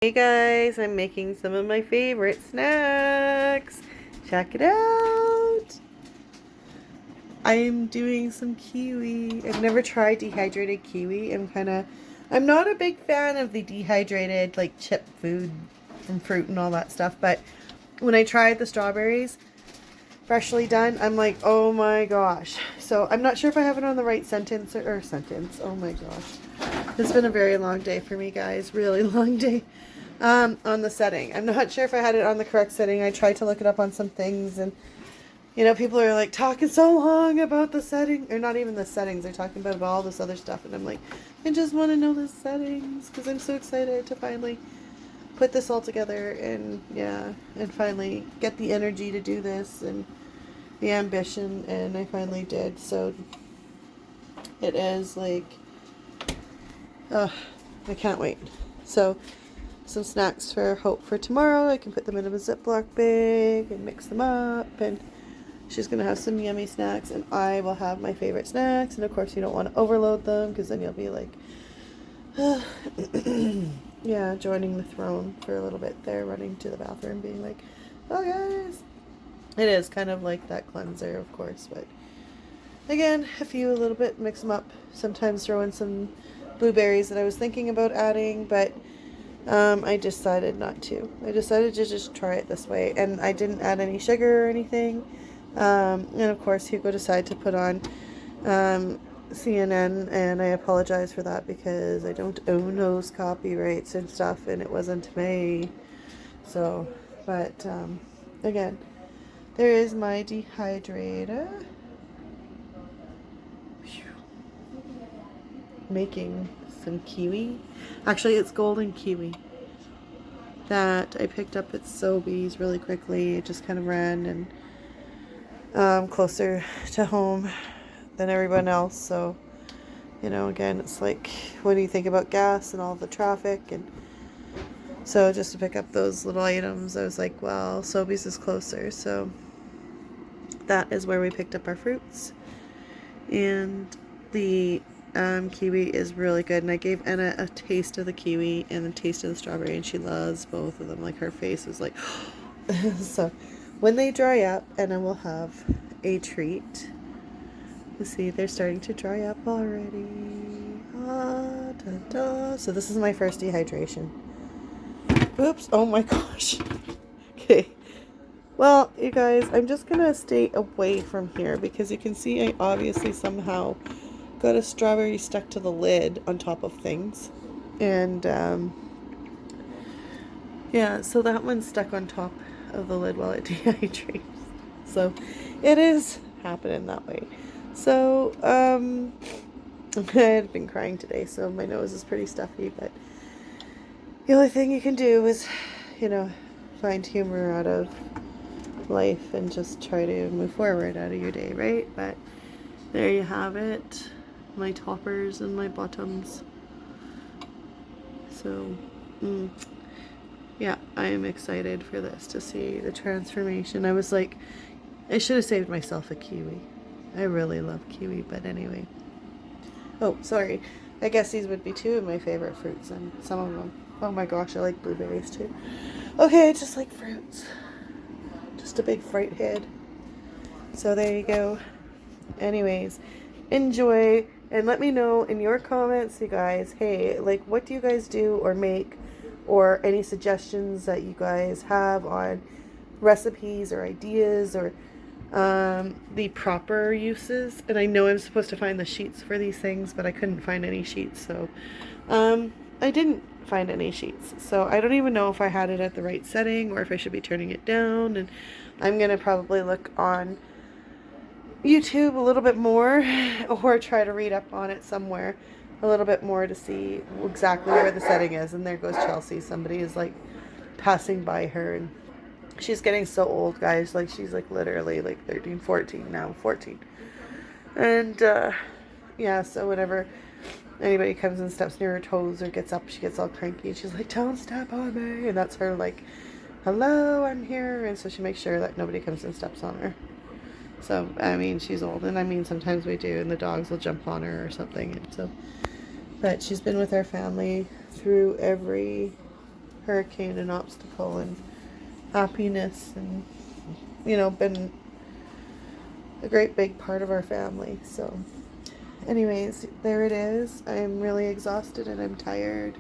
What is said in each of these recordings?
Hey guys, I'm making some of my favorite snacks. Check it out. I'm doing some kiwi. I've never tried dehydrated kiwi. I'm not a big fan of the dehydrated like chip food from fruit and all that stuff, but when I tried the strawberries freshly done, I'm like, oh my gosh. So I'm not sure if I have it on the right sentence. Oh my gosh. It's been a very long day for me, guys. Really long day. On the setting. I'm not sure if I had it on the correct setting. I tried to look it up on some things, and people are like talking so long about the setting, or not even the settings. They're talking about all this other stuff, and I'm like, I just want to know the settings because I'm so excited to finally put this all together and finally get the energy to do this and the ambition, and I finally did. So it is like, I can't wait. So some snacks for Hope for tomorrow. I can put them in a Ziploc bag and mix them up, and she's gonna have some yummy snacks, and I will have my favorite snacks. And of course you don't want to overload them because then you'll be like yeah, joining the throne for a little bit there, running to the bathroom being like, oh guys. It is kind of like that cleanser, of course, but again, a little bit, mix them up. Sometimes throw in some blueberries that I was thinking about adding, but I decided not to. I decided to just try it this way, and I didn't add any sugar or anything. And of course, Hugo decided to put on CNN, and I apologize for that because I don't own those copyrights and stuff, and it wasn't me. So, but again, there is my dehydrator. Making some kiwi. Actually, it's golden kiwi that I picked up at Sobeys really quickly. It just kind of ran and closer to home than everyone else. So, again, it's like, what do you think about gas and all the traffic? And so just to pick up those little items, I was like, well, Sobeys is closer. So that is where we picked up our fruits. And the kiwi is really good, and I gave Anna a taste of the kiwi and a taste of the strawberry, and she loves both of them. Like, her face was like so when they dry up, Anna will have a treat. You see, they're starting to dry up already. Da, da. So this is my first dehydration. Oops, oh my gosh. Okay, well, you guys, I'm just gonna stay away from here because you can see I obviously somehow got a strawberry stuck to the lid on top of things, and so that one's stuck on top of the lid while it dehydrates. So it is happening that way. So I had been crying today, so my nose is pretty stuffy, but the only thing you can do is find humor out of life and just try to move forward out of your day, right? But there you have it, my toppers and my bottoms. So yeah, I am excited for this, to see the transformation. I was like, I should have saved myself a kiwi. I really love kiwi, but anyway. Oh, sorry, I guess these would be two of my favorite fruits, and some of them, oh my gosh, I like blueberries too. Okay, I just like fruits, just a big fright head. So there you go. Anyways, enjoy, and let me know in your comments, you guys, hey, like, what do you guys do or make, or any suggestions that you guys have on recipes or ideas, or the proper uses. And I know I'm supposed to find the sheets for these things, but I couldn't find any sheets, so I didn't find any sheets. So I don't even know if I had it at the right setting or if I should be turning it down, and I'm gonna probably look on YouTube a little bit more or try to read up on it somewhere a little bit more to see exactly where the setting is. And there goes Chelsea. Somebody is like passing by her, and she's getting so old, guys. Like, she's like literally like 13, 14 now, 14. And so whenever anybody comes and steps near her toes or gets up, she gets all cranky, and she's like, don't step on me. And that's her like, hello, I'm here. And so she makes sure that nobody comes and steps on her. So, I mean, she's old, and I mean, sometimes we do, and the dogs will jump on her or something. And so, but she's been with our family through every hurricane and obstacle and happiness, and you know, been a great big part of our family. So anyways, there it is. I'm really exhausted and I'm tired,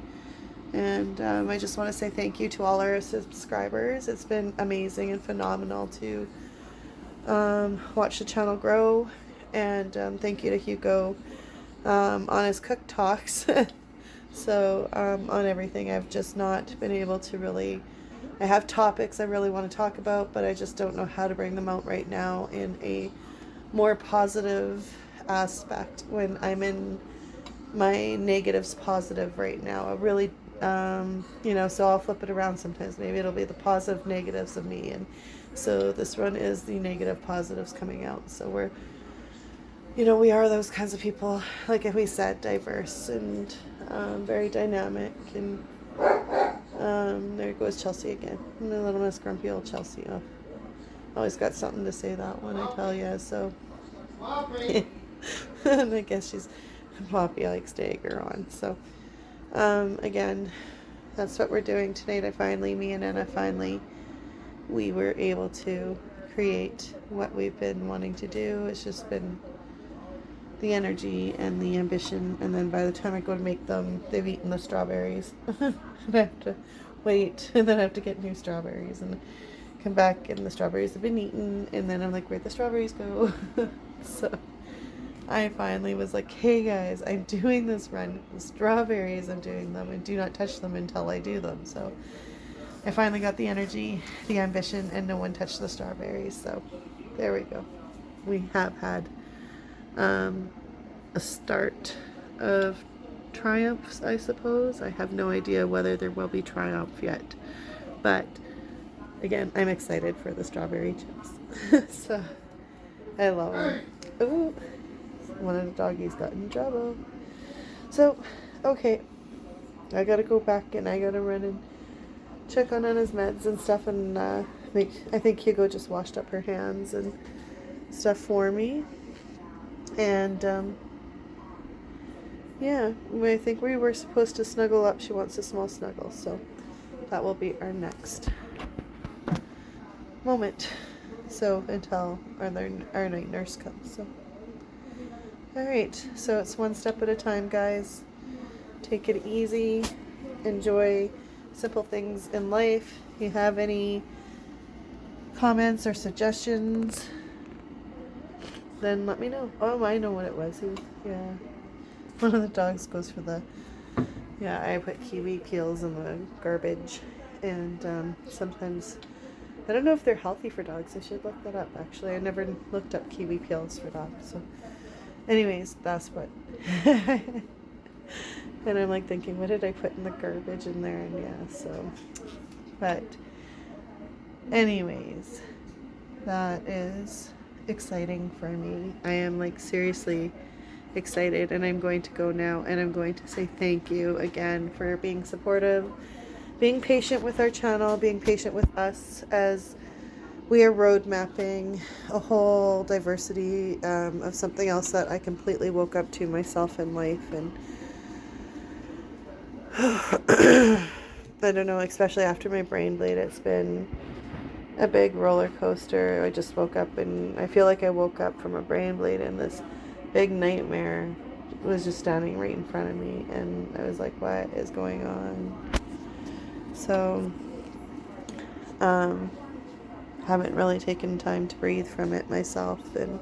and I just want to say thank you to all our subscribers. It's been amazing and phenomenal to watch the channel grow, and thank you to Hugo on his cook talks. So on everything, I've just not been able to really, I have topics I really want to talk about, but I just don't know how to bring them out right now in a more positive aspect when I'm in my negatives positive right now. I really, you know, so I'll flip it around sometimes. Maybe it'll be the positive negatives of me, and so this one is the negative positives coming out. So we're, you know, we are those kinds of people, like we said, diverse and very dynamic. And there goes Chelsea again, my little Miss Grumpy old Chelsea. Oh, always got something to say, that one, I tell you. So and I guess she's Poppy likes to egg her on. So again, that's what we're doing tonight. Me and Anna finally, we were able to create what we've been wanting to do. It's just been the energy and the ambition, and then by the time I go to make them, they've eaten the strawberries. And I have to wait, and then I have to get new strawberries and come back, and the strawberries have been eaten, and then I'm like, where'd the strawberries go? So I finally was like, hey guys, I'm doing this run. The strawberries, I'm doing them, and do not touch them until I do them. So I finally got the energy, the ambition, and no one touched the strawberries. So there we go. We have had a start of triumphs, I suppose. I have no idea whether there will be triumph yet, but again, I'm excited for the strawberry chips. So I love them. Ooh, one of the doggies got in trouble. So okay, I gotta go back and I gotta run and check on his meds and stuff, and I think Hugo just washed up her hands and stuff for me. And yeah, I think we were supposed to snuggle up. She wants a small snuggle, so that will be our next moment. So until our night nurse comes. So alright, so it's one step at a time, guys. Take it easy. Enjoy simple things in life. If you have any comments or suggestions, then let me know. Oh, I know what it was. Yeah. One of the dogs goes for the, yeah, I put kiwi peels in the garbage. And sometimes, I don't know if they're healthy for dogs. I should look that up, actually. I never looked up kiwi peels for dogs. So anyways, that's what. And I'm like thinking, what did I put in the garbage in there? And yeah, so. But anyways, that is exciting for me. I am like seriously excited, and I'm going to go now, and I'm going to say thank you again for being supportive, being patient with our channel, being patient with us as we are road mapping a whole diversity of something else that I completely woke up to myself in life. And I don't know, especially after my brain bleed, it's been a big roller coaster. I just woke up, and I feel like I woke up from a brain bleed, and this big nightmare was just standing right in front of me, and I was like, what is going on? So haven't really taken time to breathe from it myself, and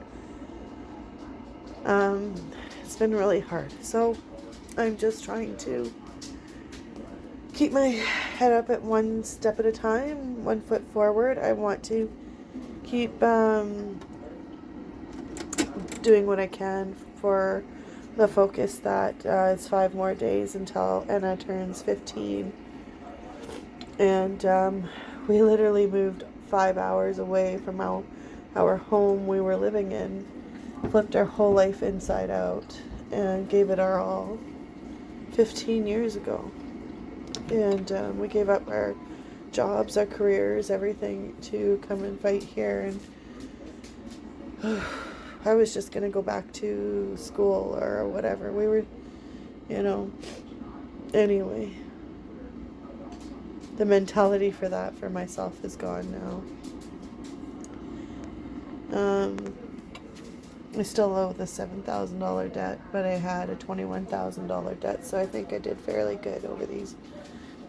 it's been really hard. So I'm just trying to keep my head up at one step at a time, 1 foot forward. I want to keep doing what I can for the focus that it's 5 more days until Anna turns 15. And we literally moved 5 hours away from our home we were living in, flipped our whole life inside out, and gave it our all 15 years ago. And we gave up our jobs, our careers, everything to come and fight here. And I was just going to go back to school or whatever. We were, anyway. the mentality for that for myself is gone now. I still owe the $7,000 debt, but I had a $21,000 debt, so I think I did fairly good over these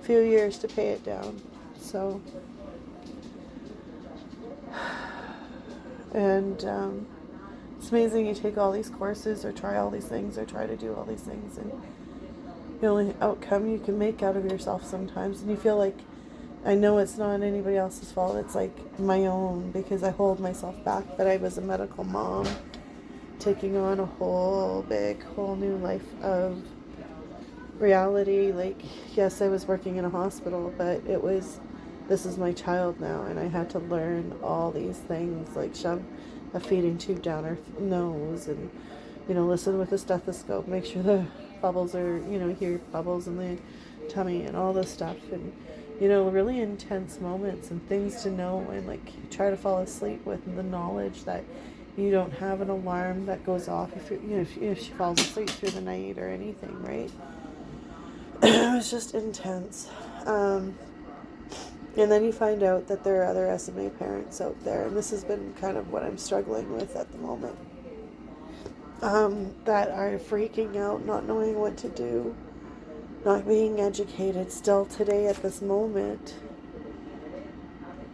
few years to pay it down. So, and it's amazing, you take all these courses or try all these things or try to do all these things, and the only outcome you can make out of yourself sometimes, and you feel like, I know it's not anybody else's fault, it's like my own, because I hold myself back, but I was a medical mom taking on a whole new life of reality. Like, yes, I was working in a hospital, but this is my child now, and I had to learn all these things, like shove a feeding tube down her nose, and listen with a stethoscope, make sure the bubbles are, hear bubbles in the tummy and all this stuff, and really intense moments and things to know, and like try to fall asleep with the knowledge that you don't have an alarm that goes off if she falls asleep through the night or anything, right? It was just intense. And then you find out that there are other SMA parents out there, and this has been kind of what I'm struggling with at the moment, that are freaking out, not knowing what to do, not being educated still today at this moment.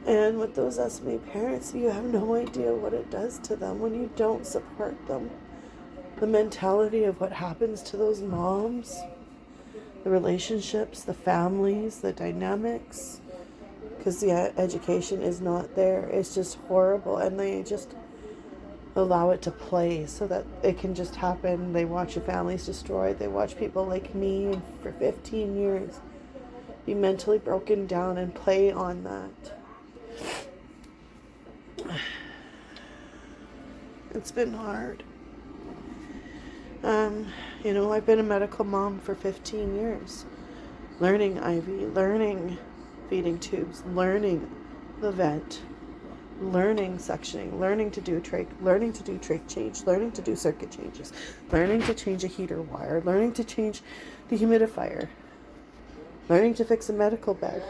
And with those SMA parents, you have no idea what it does to them when you don't support them. The mentality of what happens to those moms, the relationships, the families, the dynamics, because the education is not there. It's just horrible, and they just allow it to play so that it can just happen. They watch your families destroyed. They watch people like me for 15 years be mentally broken down and play on that. It's been hard. I've been a medical mom for 15 years, learning IV, learning feeding tubes, learning the vent, learning sectioning, learning to do trach, learning to do trach change, learning to do circuit changes, learning to change a heater wire, learning to change the humidifier, learning to fix a medical bed,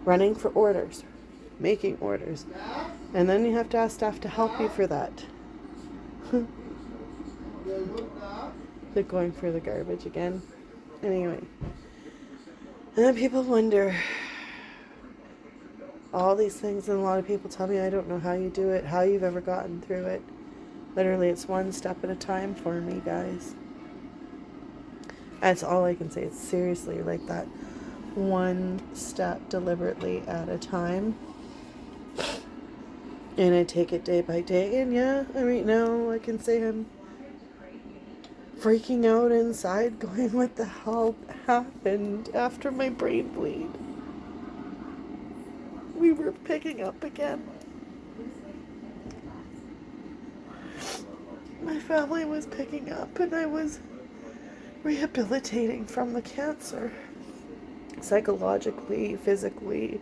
running for orders, making orders, and then you have to ask staff to help you for that. They're going for the garbage again. Anyway, and then people wonder all these things, and a lot of people tell me, I don't know how you do it, how you've ever gotten through it. Literally, it's one step at a time for me, guys. That's all I can say. It's seriously like that. One step deliberately at a time. And I take it day by day. And yeah, right now I can say I'm freaking out inside, going, what the hell happened after my brain bleed? We were picking up again. My family was picking up, and I was rehabilitating from the cancer. Psychologically, physically.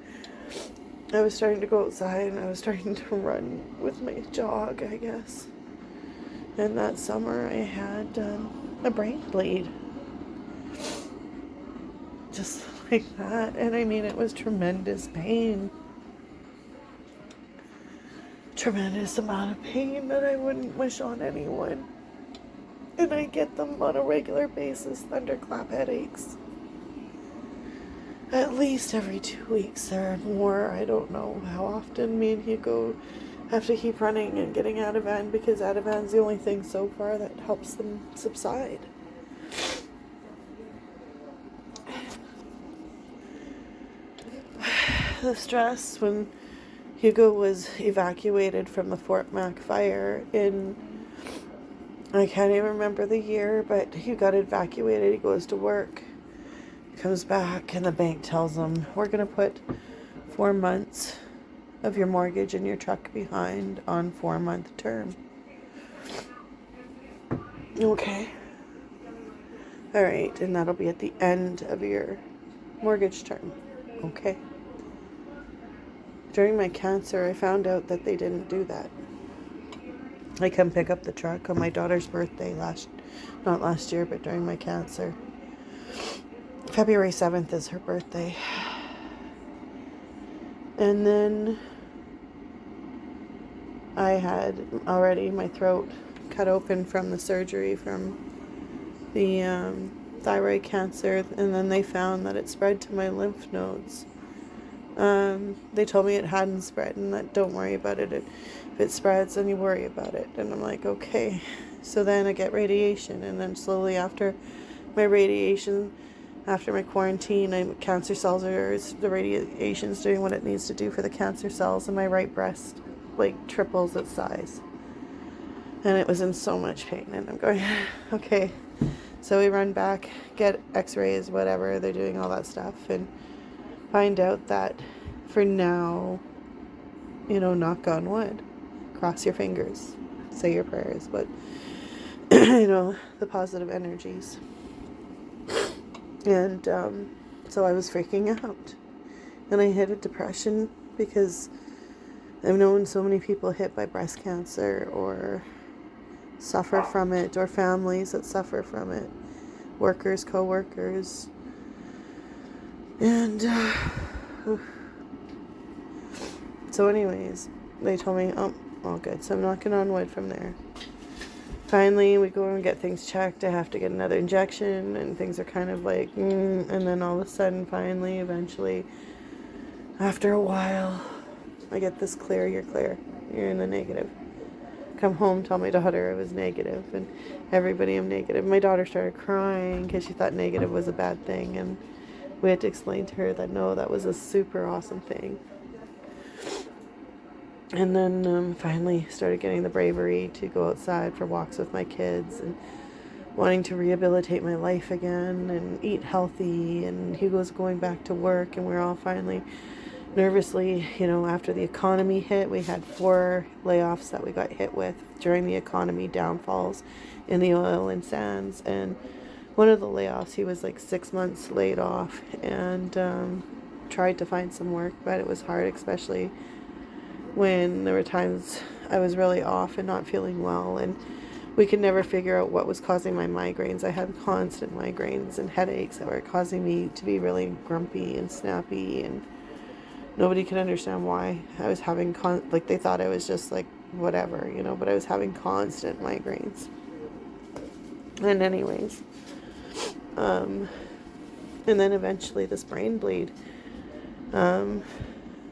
I was starting to go outside, and I was starting to run with my jog, I guess. And that summer I had a brain bleed. Just like that. And I mean, it was tremendous pain. Tremendous amount of pain that I wouldn't wish on anyone. And I get them on a regular basis, thunderclap headaches. At least every 2 weeks. There are more. I don't know how often. Me and Hugo have to keep running and getting Ativan, because Ativan's the only thing so far that helps them subside. The stress when Hugo was evacuated from the Fort Mac fire in, I can't even remember the year, but he got evacuated. He goes to work, comes back, and the bank tells him, we're going to put 4 months of your mortgage and your truck behind on 4-month term. Okay. All right, and that'll be at the end of your mortgage term. Okay. During my cancer, I found out that they didn't do that. I come pick up the truck on my daughter's birthday not last year, but during my cancer. February 7th is her birthday. And then I had already my throat cut open from the surgery from the thyroid cancer, and then they found that it spread to my lymph nodes. They told me it hadn't spread and that don't worry about it. If it spreads, then you worry about it. And I'm like, okay. So then I get radiation, and then slowly after my radiation, after my quarantine, cancer cells the radiation's doing what it needs to do for the cancer cells, and my right breast like triples its size. And it was in so much pain, and I'm going, okay. So we run back, get x-rays, whatever, they're doing all that stuff, and find out that for now, knock on wood, cross your fingers, say your prayers, but, the positive energies. And so I was freaking out. And I hit a depression because I've known so many people hit by breast cancer or suffer from it, or families that suffer from it, workers, co-workers. And so anyways, they told me, oh, all good. So I'm knocking on wood from there. Finally, we go and get things checked. I have to get another injection, and things are kind of like, and then all of a sudden, finally, eventually, after a while, I get this clear, you're clear. You're in the negative. Come home, tell my daughter I was negative, and everybody I'm negative. My daughter started crying because she thought negative was a bad thing, and we had to explain to her that no, that was a super awesome thing. And then finally started getting the bravery to go outside for walks with my kids and wanting to rehabilitate my life again and eat healthy. And Hugo's going back to work, and we're all finally nervously, after the economy hit, we had 4 layoffs that we got hit with during the economy downfalls in the oil and sands. And one of the layoffs, he was like 6 months laid off, and tried to find some work, but it was hard, especially when there were times I was really off and not feeling well, and we could never figure out what was causing my migraines. I had constant migraines and headaches that were causing me to be really grumpy and snappy, and nobody could understand why. I was having they thought I was just like whatever, but I was having constant migraines. And anyways, and then eventually this brain bleed.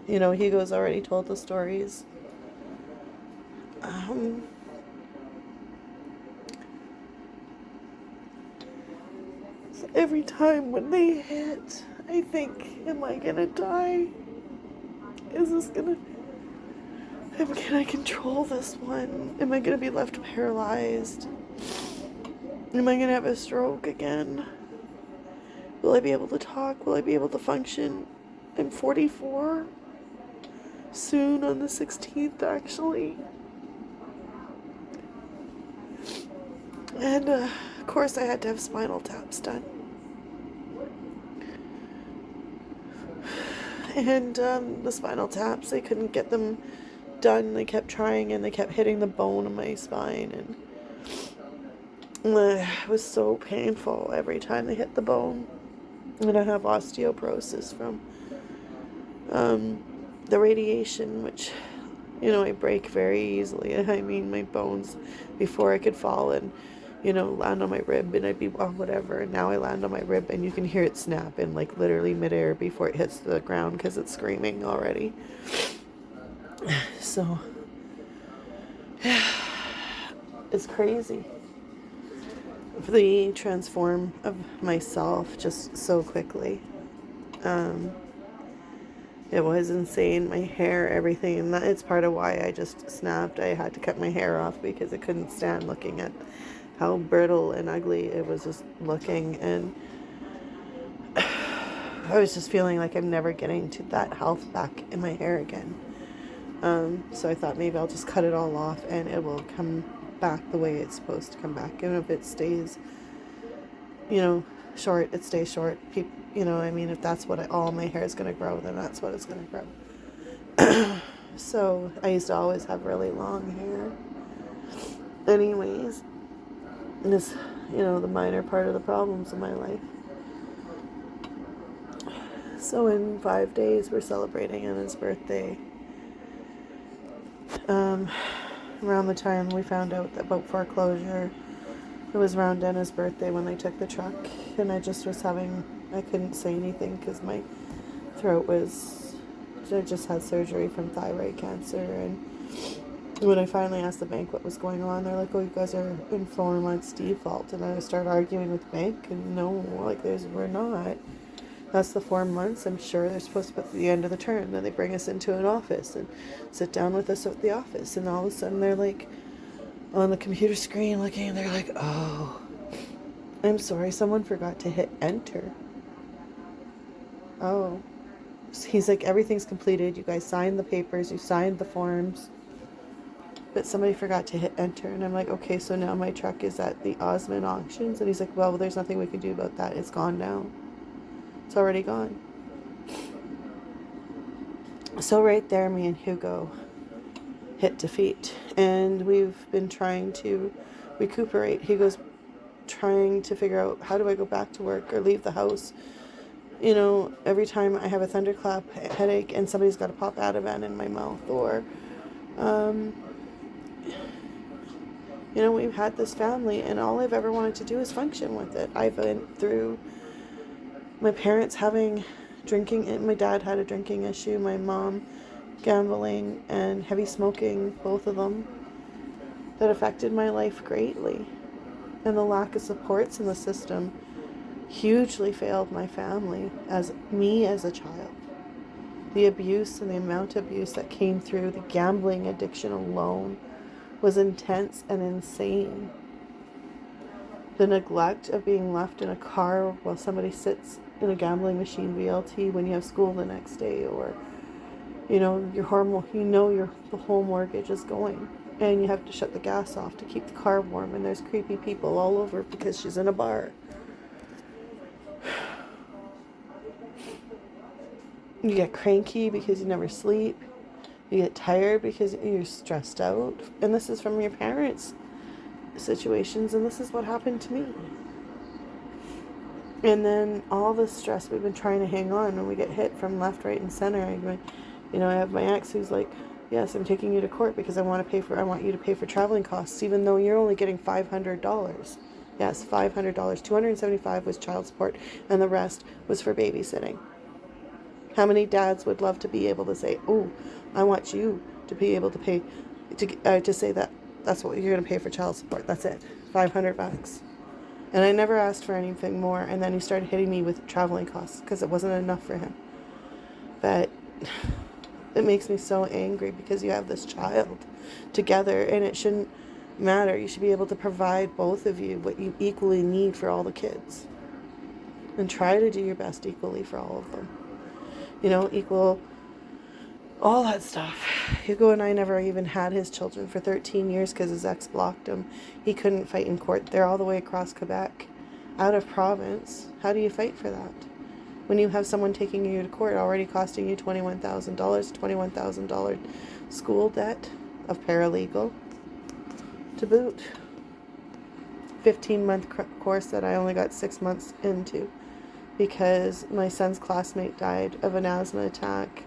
Hugo's already told the stories. So every time when they hit, I think, am I gonna die? Can I control this one? Am I gonna be left paralyzed? Am I gonna have a stroke again? Will I be able to talk? Will I be able to function? I'm 44. Soon, on the 16th, actually. And, of course, I had to have spinal taps done. And the spinal taps, they couldn't get them done. They kept trying, and they kept hitting the bone of my spine. And it was so painful every time they hit the bone. And I have osteoporosis from the radiation, which, I break very easily. I mean, my bones, before I could fall and, land on my rib, and I'd be, well, whatever. And now I land on my rib, and you can hear it snap in, like, literally midair before it hits the ground because it's screaming already. So, it's crazy. The transform of myself just so quickly. It was insane. My hair, everything, and it's part of why I just snapped. I had to cut my hair off because I couldn't stand looking at how brittle and ugly it was just looking, and I was just feeling like I'm never getting to that health back in my hair again. So I thought maybe I'll just cut it all off and it will come back the way it's supposed to come back. And if it stays, short, it stays short. If that's what all my hair is going to grow, then that's what it's going to grow. So I used to always have really long hair. Anyways, this, the minor part of the problems in my life. So in 5 days, we're celebrating on his birthday. Around the time we found out about foreclosure, it was around Denna's birthday when they took the truck, and I couldn't say anything because my throat I just had surgery from thyroid cancer, and when I finally asked the bank what was going on, they're like, oh, you guys are in 4 months default, and I started arguing with the bank, and no, like, we're not. That's the 4 months. I'm sure they're supposed to put the end of the term. Then they bring us into an office and sit down with us at the office. And all of a sudden they're like on the computer screen looking, and they're like, oh, I'm sorry, someone forgot to hit enter. Oh. So he's like, everything's completed. You guys signed the papers. You signed the forms. But somebody forgot to hit enter. And I'm like, okay, so now my truck is at the Osmond auctions. And he's like, well, there's nothing we can do about that. It's gone now. It's already gone. So right there, me and Hugo hit defeat. And we've been trying to recuperate. Hugo's trying to figure out, how do I go back to work or leave the house? You know, every time I have a thunderclap headache and somebody's got a pop Ativan in my mouth, or, you know, we've had this family and all I've ever wanted to do is function with it. I went through my parents having drinking, and my dad had a drinking issue, my mom gambling and heavy smoking, both of them, that affected my life greatly. And the lack of supports in the system hugely failed my family, as a child. The abuse and the amount of abuse that came through the gambling addiction alone was intense and insane. The neglect of being left in a car while somebody sits in a gambling machine VLT when you have school the next day, or the whole mortgage is going and you have to shut the gas off to keep the car warm, and there's creepy people all over because she's in a bar. You get cranky because you never sleep. You get tired because you're stressed out. And this is from your parents' situations, and this is what happened to me. And then all this stress, we've been trying to hang on, and we get hit from left, right, and center. I have my ex who's like, yes, I'm taking you to court because I want you to pay for traveling costs, even though you're only getting $500. Yes, $500. $275 was child support, and the rest was for babysitting. How many dads would love to be able to say, oh, I want you to be able to pay, to say that's what you're going to pay for child support. That's it. $500. And I never asked for anything more. And then he started hitting me with traveling costs because it wasn't enough for him. But it makes me so angry because you have this child together, and it shouldn't matter. You should be able to provide, both of you, what you equally need for all the kids. And try to do your best equally for all of them. Equal, all that stuff. Hugo and I never even had his children for 13 years because his ex blocked him. He couldn't fight in court. They're all the way across Quebec, out of province. How do you fight for that? When you have someone taking you to court already costing you $21,000, $21,000 school debt of paralegal to boot. 15-month course that I only got 6 months into, because my son's classmate died of an asthma attack.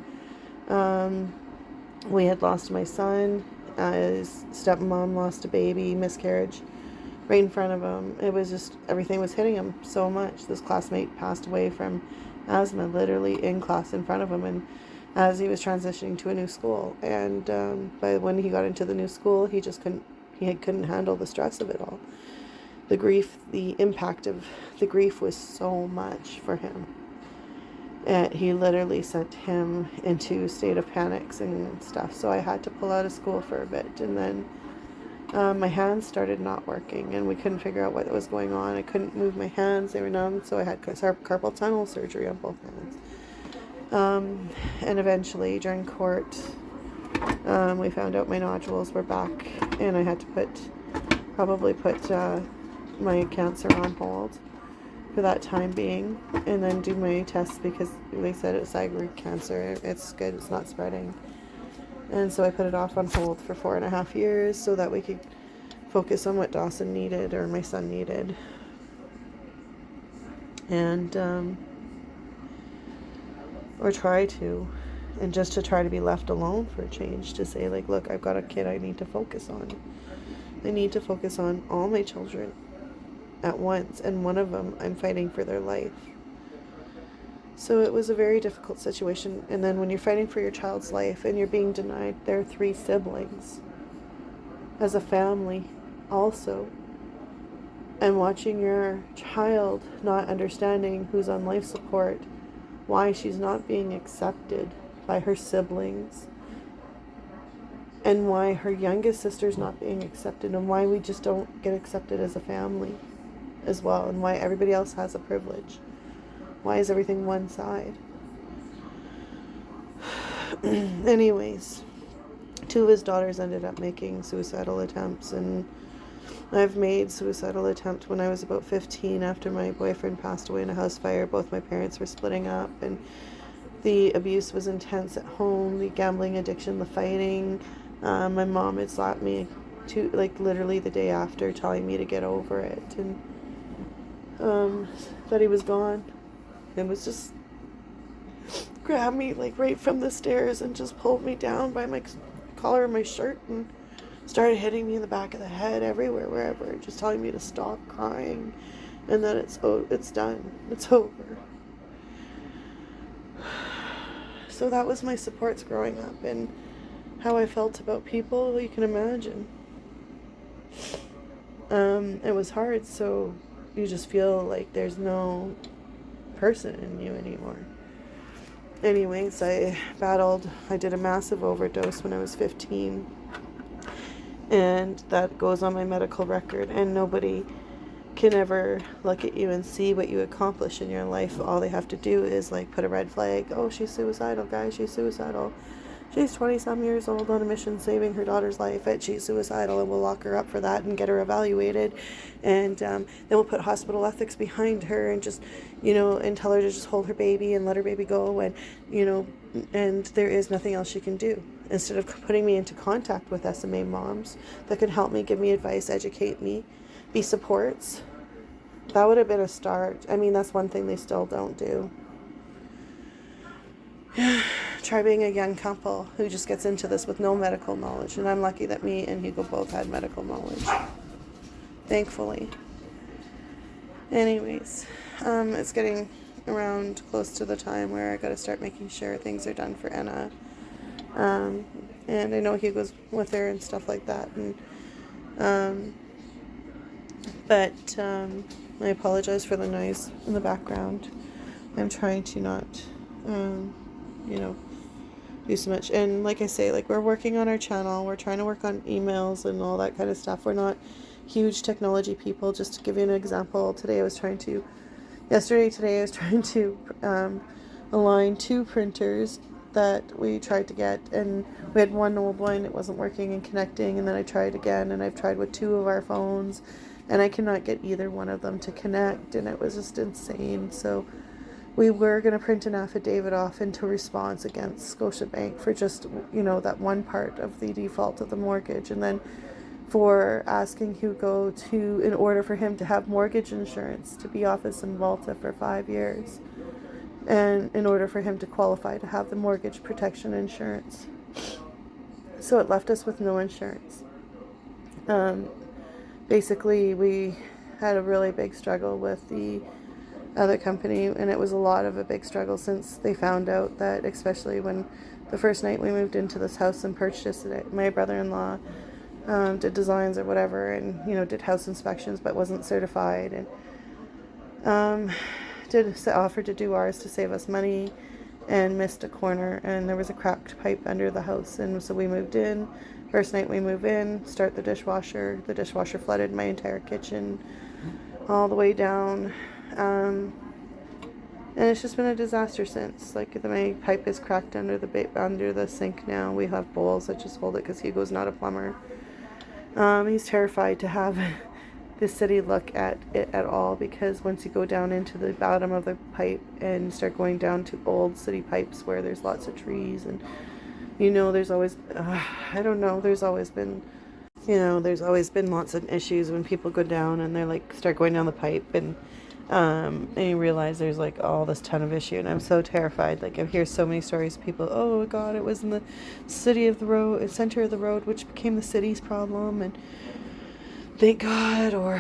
We had lost my son. His stepmom lost a baby, miscarriage, right in front of him. It was just, everything was hitting him so much. This classmate passed away from asthma, literally in class in front of him, and as he was transitioning to a new school. And by when he got into the new school, he couldn't handle the stress of it all. The grief, the impact of the grief was so much for him. And he literally sent him into a state of panics and stuff. So I had to pull out of school for a bit. And then my hands started not working, and we couldn't figure out what was going on. I couldn't move my hands. They were numb. So I had carpal tunnel surgery on both hands. And eventually during court, we found out my nodules were back, and I had to put my cancer on hold for that time being, and then do my tests because they said it was thyroid cancer. It's good, it's not spreading. And so I put it off on hold for 4.5 years so that we could focus on what Dawson needed, or my son needed. And or try to, and just to try to be left alone for a change, to say like, look, I've got a kid I need to focus on. I need to focus on all my children at once, and one of them I'm fighting for their life. So it was a very difficult situation. And then when you're fighting for your child's life and you're being denied their 3 siblings as a family also, and watching your child not understanding who's on life support, why she's not being accepted by her siblings, and why her youngest sister's not being accepted, and why we just don't get accepted as a family as well, and why everybody else has a privilege. Why is everything one side? Anyways, 2 of his daughters ended up making suicidal attempts, and I've made suicidal attempt when I was about 15 after my boyfriend passed away in a house fire. Both my parents were splitting up, and the abuse was intense at home, the gambling addiction, the fighting. My mom had slapped me literally the day after, telling me to get over it, and that he was gone. And was just grabbed me right from the stairs and just pulled me down by my collar of my shirt and started hitting me in the back of the head, everywhere, wherever, just telling me to stop crying and that it's done, it's over. So that was my supports growing up, and how I felt about people, you can imagine. It was hard, so you just feel like there's no person in you anymore. Anyways, I did a massive overdose when I was 15, and that goes on my medical record, and nobody can ever look at you and see what you accomplish in your life. All they have to do is put a red flag. Oh, she's suicidal, guys, she's suicidal. She's 20-some years old on a mission saving her daughter's life, and she's suicidal, and we'll lock her up for that and get her evaluated. And then we'll put hospital ethics behind her and just, and tell her to just hold her baby and let her baby go. And, and there is nothing else she can do. Instead of putting me into contact with SMA moms that could help me, give me advice, educate me, be supports, that would have been a start. I mean, that's one thing they still don't do. Try being a young couple who just gets into this with no medical knowledge. And I'm lucky that me and Hugo both had medical knowledge, thankfully. Anyways, it's getting around close to the time where I got to start making sure things are done for Anna. And I know Hugo's with her and stuff like that. And but I apologize for the noise in the background. I'm trying to not do so much. And like I say, we're working on our channel. We're trying to work on emails and all that kind of stuff. We're not huge technology people. Just to give you an example, today I was trying to align 2 printers that we tried to get, and we had one old one, it wasn't working and connecting, and then I tried again, and I've tried with 2 of our phones, and I cannot get either one of them to connect, and it was just insane. So we were going to print an affidavit off into response against Scotiabank for just, that one part of the default of the mortgage. And then for asking Hugo in order for him to have mortgage insurance, to be office in Malta for 5 years. And in order for him to qualify to have the mortgage protection insurance. So it left us with no insurance. Basically, we had a really big struggle with the other company, and it was a big struggle since they found out that, especially when the first night we moved into this house and purchased it, my brother-in-law did designs or whatever, and did house inspections but wasn't certified, and offered to do ours to save us money, and missed a corner, and there was a cracked pipe under the house. And so we moved in. First night we move in, start the dishwasher flooded my entire kitchen all the way down. And it's just been a disaster since. My pipe is cracked under the sink now. We have bowls that just hold it because Hugo's not a plumber. He's terrified to have the city look at it at all, because once you go down into the bottom of the pipe and start going down to old city pipes where there's lots of trees, and there's always there's always been lots of issues when people go down and they're start going down the pipe, and And you realize there's like all this ton of issue, and I'm so terrified. Like I hear so many stories of people, oh god, it was in the city of the road, center of the road, which became the city's problem, and thank god. Or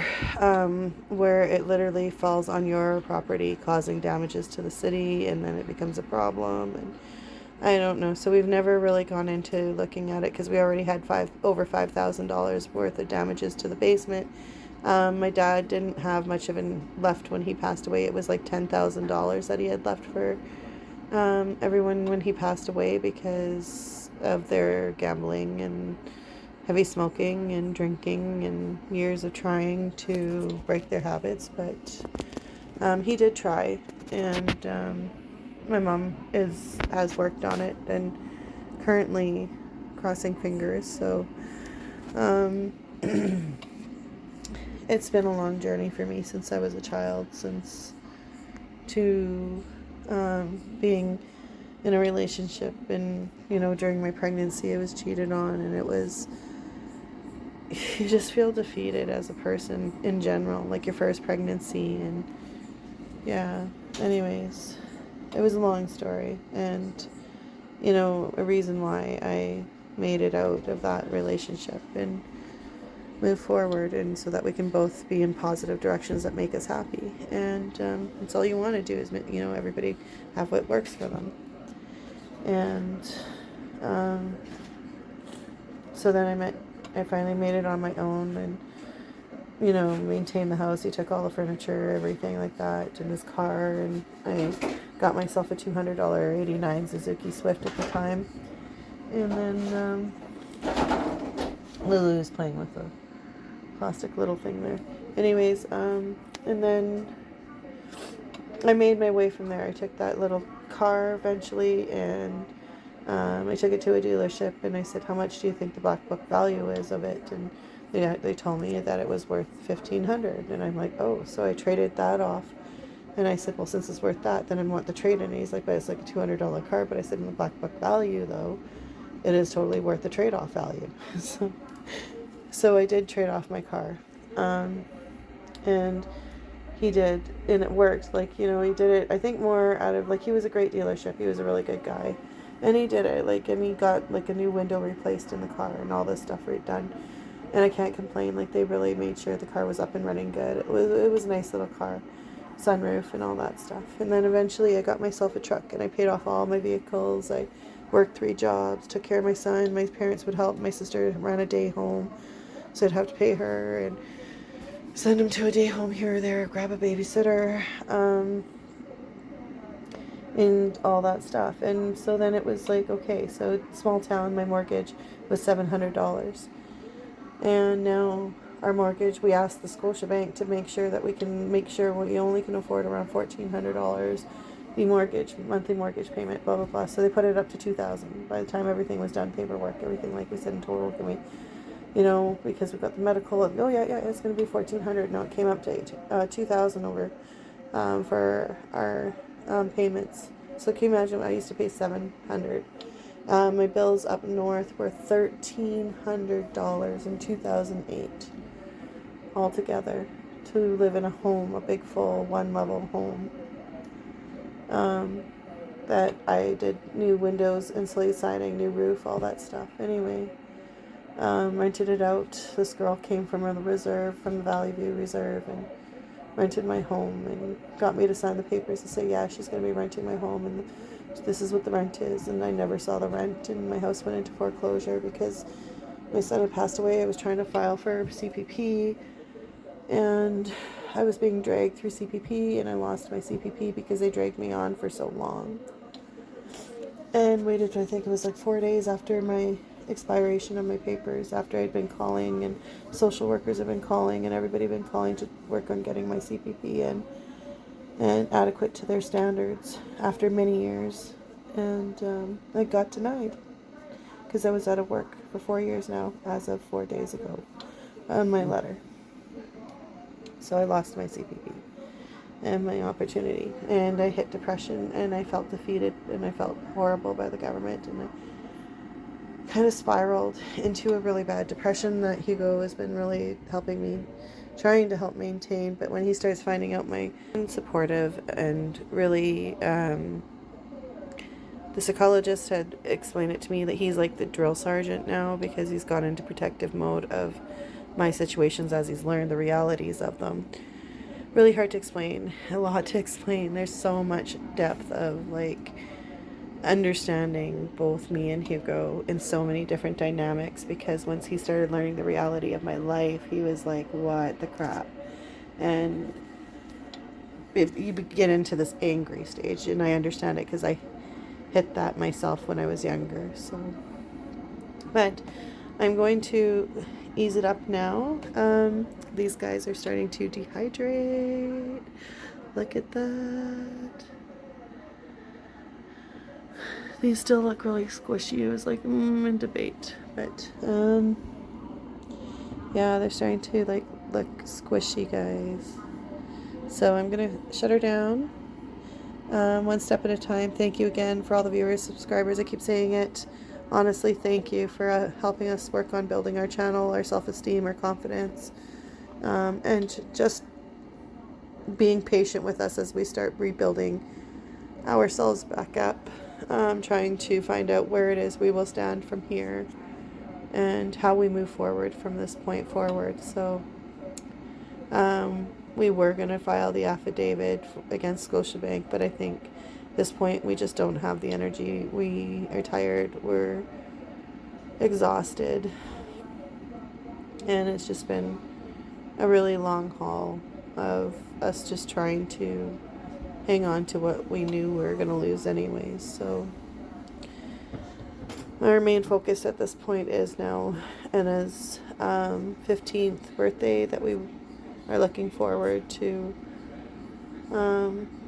where it literally falls on your property, causing damages to the city, and then it becomes a problem. And I don't know. So we've never really gone into looking at it because we already had over $5,000 worth of damages to the basement. My dad didn't have much of it left when he passed away. It was like $10,000 that he had left for everyone when he passed away because of their gambling and heavy smoking and drinking and years of trying to break their habits. But he did try, and my mom has worked on it and currently crossing fingers. So it's been a long journey for me since I was a child, since to being in a relationship, and during my pregnancy I was cheated on, and it was, you just feel defeated as a person in general, like your first pregnancy. And yeah, anyways, it was a long story, and a reason why I made it out of that relationship and move forward, and so that we can both be in positive directions that make us happy. And that's all you want to do is everybody have what works for them. And so then I finally made it on my own, and maintained the house. He took all the furniture, everything like that, and his car, and I got myself a $200 '89 Suzuki Swift at the time. And then Lulu was playing with the plastic little thing there. Anyways, and then I made my way from there. I took that little car eventually, and I took it to a dealership, and I said, how much do you think the black book value is of it? And they told me that it was worth $1,500, and I'm like, oh. So I traded that off, and I said, well, since it's worth that, then I want the trade in. And he's like, but it's like a $200 car. But I said, in the black book value though, it is totally worth the trade-off value. So I did trade off my car, and he did, and it worked. Like, he did it, I think, more out of, like, he was a great dealership. He was a really good guy, and he did it, like, and he got, like, a new window replaced in the car and all this stuff redone, and I can't complain. Like, they really made sure the car was up and running good. It was a nice little car, sunroof and all that stuff. And then eventually I got myself a truck, and I paid off all my vehicles. I worked 3 jobs, took care of my son. My parents would help. My sister ran a day home, so I'd have to pay her and send him to a day home here or there, grab a babysitter, and all that stuff. And so then it was like, okay, so small town, my mortgage was $700. And now our mortgage, we asked the Scotiabank to make sure that we can make sure we only can afford around $1,400 the monthly mortgage payment, blah blah blah. So they put it up to $2,000 by the time everything was done, paperwork, everything, like we said, in total. Can we, because we've got the medical, and yeah, it's going to be $1,400. No, it came up to $2,000 over for our payments. So can you imagine? I used to pay $700. My bills up north were $1,300 in 2008 altogether to live in a home, a big full 1-level home. That I did new windows, insulated siding, new roof, all that stuff. Anyway, rented it out. This girl came from the reserve, from the Valley View Reserve, and rented my home and got me to sign the papers to say, yeah, she's going to be renting my home, and this is what the rent is. And I never saw the rent, and my house went into foreclosure because my son had passed away. I was trying to file for CPP, and I was being dragged through CPP, and I lost my CPP because they dragged me on for so long. And waited, I think it was like 4 days after my expiration of my papers, after I'd been calling, and social workers have been calling, and everybody had been calling to work on getting my CPP in and adequate to their standards after many years. And I got denied because I was out of work for 4 years now, as of 4 days ago, on my letter. So I lost my CPP and my opportunity, and I hit depression, and I felt defeated, and I felt horrible by the government, and I kind of spiraled into a really bad depression that Hugo has been really helping me trying to help maintain. But when he starts finding out my supportive and really, the psychologist had explained it to me that he's like the drill sergeant now, because he's gone into protective mode of my situations as he's learned the realities of them. Really hard to explain, a lot to explain. There's so much depth of like understanding both me and Hugo in so many different dynamics, because once he started learning the reality of my life, he was like, what the crap? And you get into this angry stage, and I understand it because I hit that myself when I was younger. So, but I'm going to ease it up now. These guys are starting to dehydrate. Look at that. These still look really squishy. It was like in debate, but yeah, they're starting to like look squishy, guys. So I'm gonna shut her down, one step at a time. Thank you again for all the viewers, subscribers. I keep saying it. Honestly, thank you for helping us work on building our channel, our self-esteem, our confidence, and just being patient with us as we start rebuilding ourselves back up. Trying to find out where it is we will stand from here and how we move forward from this point forward. So we were going to file the affidavit against Scotiabank, but I think at this point we just don't have the energy. We are tired, we're exhausted, and it's just been a really long haul of us just trying to hang on to what we knew we were going to lose anyways. So our main focus at this point is now Anna's 15th birthday that we are looking forward to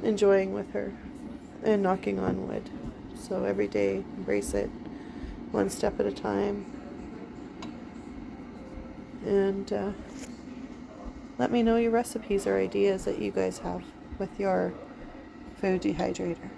enjoying with her and knocking on wood. So every day, embrace it one step at a time. And let me know your recipes or ideas that you guys have with your food dehydrator.